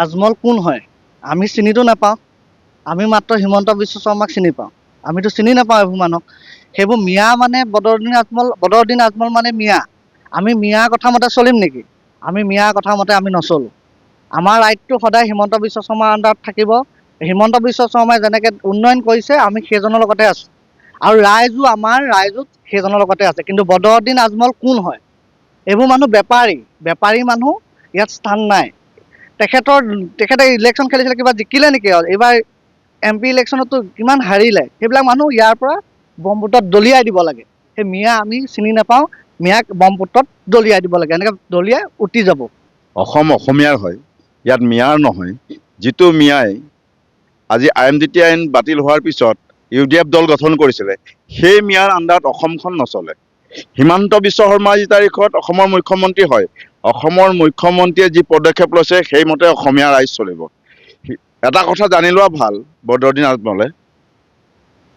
আজমল কোন হয় আমি চিনিতো নাপাওঁ। আমি মাত্ৰ হিমন্ত বিশ্ব শৰ্মাক চিনি পাওঁ। আমিতো চিনি নাপাওঁ এইবোৰ মানুহক। সেইবোৰ মিয়া মানে বদৰুদ্দিন আজমল মানে মিয়া। আমি মিয়াৰ কথা মতে চলিম নেকি? আমি মিয়াৰ কথা মতে আমি নচলোঁ। আমাৰ ৰাইটটো সদায় হিমন্ত বিশ্ব শৰ্মাৰ আণ্ডাৰত থাকিব। হিমন্ত বিশ্ব শৰ্মাই যেনেকৈ উন্নয়ন কৰিছে আমি সেইজনৰ লগতে আছোঁ, আৰু ৰাইজো সেইজনৰ লগতে আছে। কিন্তু বদৰুদ্দিন আজমল কোন হয়? এইবোৰ মানুহ বেপাৰী মানুহ, ইয়াত স্থান নাই। তেখেতে ইলেকশ্যন খেলিছিলে, কিবা জিকিলে নেকি? এইবাৰ MP ইলেকশ্যনতো কিমান হাৰিলে। সেইবিলাক মানুহ ইয়াৰ পৰা ব্ৰহ্মপুত্ৰত দলিয়াই দিব লাগে। সেই মিয়া আমি চিনি নাপাওঁ, মিয়াক ব্ৰহ্মপুত্ৰত দলিয়াই দিব লাগে। এনেকৈ দলিয়াই উটি যাব। অসমীয়াৰ হয়, ইয়াত মিয়াৰ নহয়। যিটো মিয়াই আজি IMDT আইন বাতিল হোৱাৰ পিছত UDF দল গঠন কৰিছিলে, সেই মিয়াৰ আণ্ডাৰত অসমখন নচলে। হিমন্ত বিশ্ব শৰ্মা যি তাৰিখত অসমৰ মুখ্যমন্ত্ৰী হয়, অসমৰ মুখ্যমন্ত্ৰীয়ে যি পদক্ষেপ লৈছে সেইমতে অসমীয়া ৰাইজ চলিব। এটা কথা জানি লোৱা ভাল, বদৰুদ্দিন আজমলে,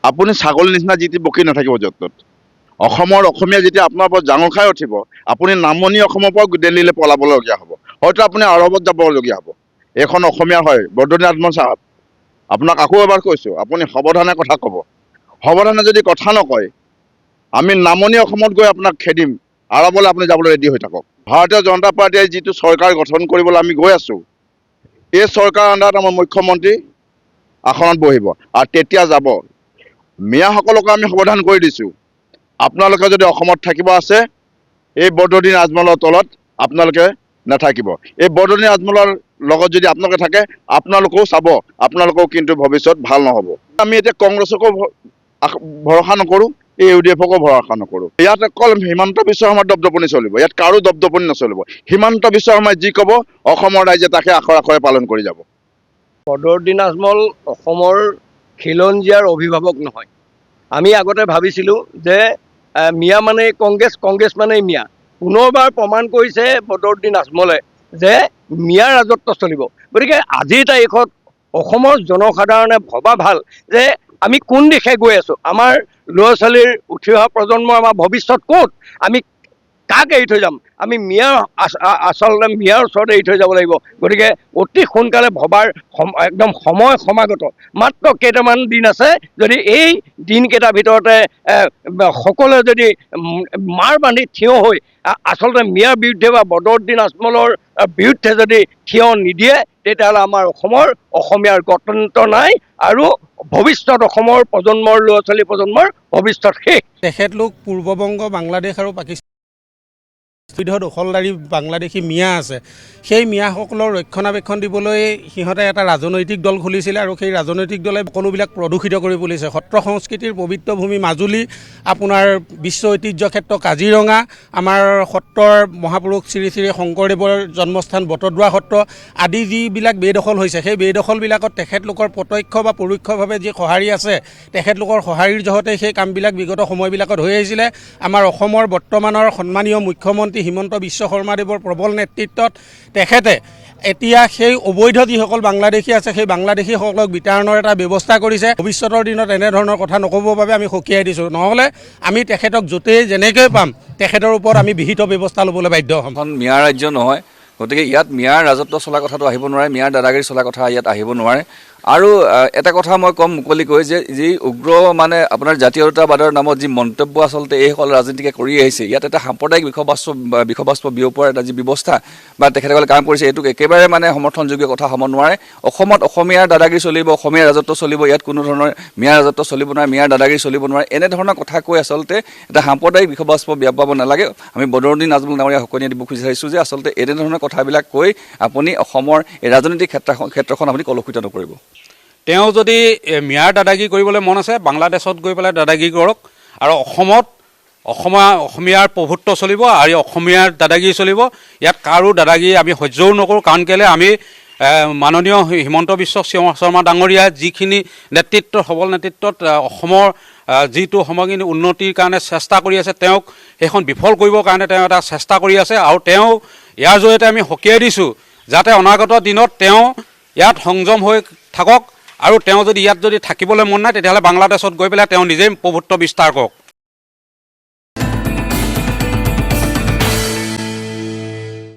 আপুনি ছাগলীৰ নিচিনা যি টি বকি নাথাকিব য'ত ত'ত। অসমীয়া যেতিয়া আপোনাৰ ওপৰত জাঙুৰ খাই উঠিব, আপুনি নামনি অসমৰ পৰা দিল্লীলৈ পলাবলগীয়া হ'ব, হয়তো আপুনি আৰৱত যাবলগীয়া হ'ব। এইখন অসমীয়া হয়। বদৰুদ্দিন আজমল চাহাব, আপোনাক আকৌ এবাৰ কৈছোঁ, আপুনি সাৱধানে কথা ক'ব। সাৱধানে যদি কথা নকয়, আমি নামনি অসমত গৈ আপোনাক খেদিম। আৰৱলৈ আপুনি যাবলৈ ৰেডি হৈ থাকক। ভাৰতীয় জনতা পাৰ্টীয়ে যিটো চৰকাৰ গঠন কৰিবলৈ আমি গৈ আছোঁ, এই চৰকাৰৰ আণ্ডাৰত আমাৰ মুখ্যমন্ত্ৰী আসনত বহিব, আৰু তেতিয়া যাব। মিয়াসকলকো আমি সাৱধান কৰি দিছোঁ, আপোনালোকে যদি অসমত থাকিব আছে, এই বদৰুদ্দিন আজমলৰ তলত আপোনালোকে নাথাকিব। এই বদৰুদ্দিন আজমলৰ লগত যদি আপোনালোকে থাকে, আপোনালোকেও চাব, আপোনালোকেও কিন্তু ভৱিষ্যত ভাল নহ'ব। আমি এতিয়া কংগ্ৰেছকো ভৰসা নকৰোঁ, এই UDFকো ভৰসা নকৰোঁ। ইয়াত অকল হিমন্ত বিশ্ব শৰ্মাৰ দপদপনি চলিব, ইয়াত কাৰো দপদপনি নচলিব। হিমন্ত বিশ্ব শৰ্মাই যি ক'ব, অসমৰ ৰাইজে তাকে আখৰে পালন কৰি যাব। বদৰুদ্দিন আজমল অসমৰ খিলঞ্জীয়াৰ অভিভাৱক নহয়। আমি আগতে ভাবিছিলোঁ যে মিয়া মানে কংগ্ৰেছ মানে মিয়া। পুনৰবাৰ প্ৰমাণ কৰিছে বদৰুদ্দিন আজমলে যে মিয়াৰ ৰাজত্ব চলিব। গতিকে আজিৰ তাৰিখত অসমৰ জনসাধাৰণে ভবা ভাল যে আমি কোন দিশে গৈ আছোঁ। আমাৰ ল'ৰা ছোৱালীৰ উঠি অহা প্ৰজন্মৰ আমাৰ ভৱিষ্যত ক'ত? আমি কাক এৰি থৈ যাম? আমি আচলতে মিয়াৰ ওচৰত এৰি থৈ যাব লাগিব। গতিকে অতি সোনকালে ভবাৰ একদম সময় সমাগত। মাত্ৰ কেইটামান দিন আছে, যদি এই দিনকেইটাৰ ভিতৰতে সকলোৱে যদি মাৰ বান্ধি থিয় হৈ আচলতে মিয়াৰ বিৰুদ্ধে বা বদৰুদ্দিন আজমলৰ বিৰুদ্ধে যদি থিয় নিদিয়ে, তেতিয়াহ'লে আমাৰ অসমীয়াৰ গণতন্ত্ৰ নাই, আৰু ভৱিষ্যত অসমৰ ল'ৰা ছোৱালী প্ৰজন্মৰ ভৱিষ্যত শেষ। তেখেতলোক পূৰ্ববংগ, বাংলাদেশ আৰু পাকিস্তান দখলদাৰী বাংলাদেশী মিয়া আছে। সেই মিয়াসকলৰ ৰক্ষণাবেক্ষণ দিবলৈ সিহঁতে এটা ৰাজনৈতিক দল খুলিছিলে, আৰু সেই ৰাজনৈতিক দলে সকলোবিলাক প্ৰদূষিত কৰি তুলিছে। সত্ৰ সংস্কৃতিৰ পবিত্ৰ ভূমি মাজুলী, আপোনাৰ বিশ্ব ঐতিহ্য ক্ষেত্ৰ কাজিৰঙা, আমাৰ সত্ৰৰ মহাপুৰুষ শ্ৰী শ্ৰী শংকৰদেৱৰ জন্মস্থান বটদ্ৰৱা সত্ৰ আদি যিবিলাক বেদখল হৈছে, সেই বেদখলবিলাকত তেখেতলোকৰ প্ৰত্যক্ষ বা পৰোক্ষভাৱে যি সঁহাৰি আছে, তেখেতলোকৰ সঁহাৰিৰ জহতে সেই কামবিলাক বিগত সময়বিলাকত হৈ আহিছিলে। আমাৰ অসমৰ বৰ্তমানৰ সন্মানীয় মুখ্যমন্ত্ৰী হিমন্ত বিশ্ব শৰ্মাদেৱৰ প্ৰবল নেতৃত্বত তেখেতে এতিয়া সেই অবৈধ যিসকল বাংলাদেশী আছে, সেই বাংলাদেশীসকলক বিতাড়নৰ এটা ব্যৱস্থা কৰিছে। ভৱিষ্যতৰ দিনত এনেধৰণৰ কথা নক'বৰ বাবে আমি সকীয়াই দিছোঁ। নহ'লে আমি তেখেতক য'তেই যেনেকৈ পাম, তেখেতৰ ওপৰত আমি বিহিত ব্যৱস্থা ল'বলৈ বাধ্য হ'ম। মিয়াৰ ৰাজ্য নহয়, গতিকে ইয়াত মিয়াৰ ৰাজত্ব চলা কথাটো আহিব নোৱাৰে, মিয়াৰ দাদাগিৰি চলা কথা ইয়াত আহিব নোৱাৰে। আৰু এটা কথা মই ক'ম মুকলিকৈ, যে যি উগ্ৰ মানে আপোনাৰ জাতীয়তাবাদৰ নামত যি মন্তব্য আচলতে এইসকল ৰাজনীতিকে কৰি আহিছে, ইয়াত এটা সাম্প্ৰদায়িক বিষবাষ্প বিয়পোৱাৰ এটা যি ব্যৱস্থা বা তেখেতসকলে কাম কৰিছে, এইটোক একেবাৰে মানে সমৰ্থনযোগ্য কথা হ'ব নোৱাৰে। অসমত অসমীয়াৰ দাদাগিৰি চলিব, অসমীয়াৰ ৰাজত্ব চলিব, ইয়াত কোনো ধৰণৰ মিয়াৰ ৰাজত্ব চলিব নোৱাৰে, মিয়াৰ দাদাগিৰি চলিব নোৱাৰে। এনেধৰণৰ কথা কৈ আচলতে এটা সাম্প্ৰদায়িক বিষবাষ্প বিয়পাব নালাগে। আমি বদৰুদ্দিন আজমল ডাঙৰীয়া সকীয়াই দিব বিচাৰিছোঁ যে আচলতে এনেধৰণৰ কথাবিলাক কৈ আপুনি অসমৰ এই ৰাজনৈতিক ক্ষেত্ৰখন আপুনি কলুষিত নকৰিব। তেওঁ যদি মিয়াৰ দাদাগিৰি কৰিবলৈ মন আছে, বাংলাদেশত গৈ পেলাই দাদাগিৰি কৰক, আৰু অসমীয়াৰ প্ৰভুত্ব চলিব আৰু অসমীয়াৰ দাদাগিৰি চলিব। ইয়াত কাৰো দাদাগিৰি আমি সহ্যও নকৰোঁ। কাৰণ কেলৈ আমি মাননীয় হিমন্ত বিশ্ব শৰ্মা ডাঙৰীয়া যিখিনি সবল নেতৃত্বত অসমৰ যিটো সময়খিনি উন্নতিৰ কাৰণে চেষ্টা কৰি আছে, তেওঁক সেইখন বিফল কৰিবৰ কাৰণে তেওঁ এটা চেষ্টা কৰি আছে। আৰু তেওঁ ইয়াৰ জৰিয়তে আমি সকীয়াই দিছোঁ যাতে অনাগত দিনত তেওঁ ইয়াত সংযম হৈ থাকক, আৰু তেওঁ যদি ইয়াত যদি থাকিবলৈ মন নাই, তেতিয়াহ'লে বাংলাদেশত গৈ পেলাই তেওঁ নিজেই প্ৰভুত্ব বিস্তাৰ কৰক।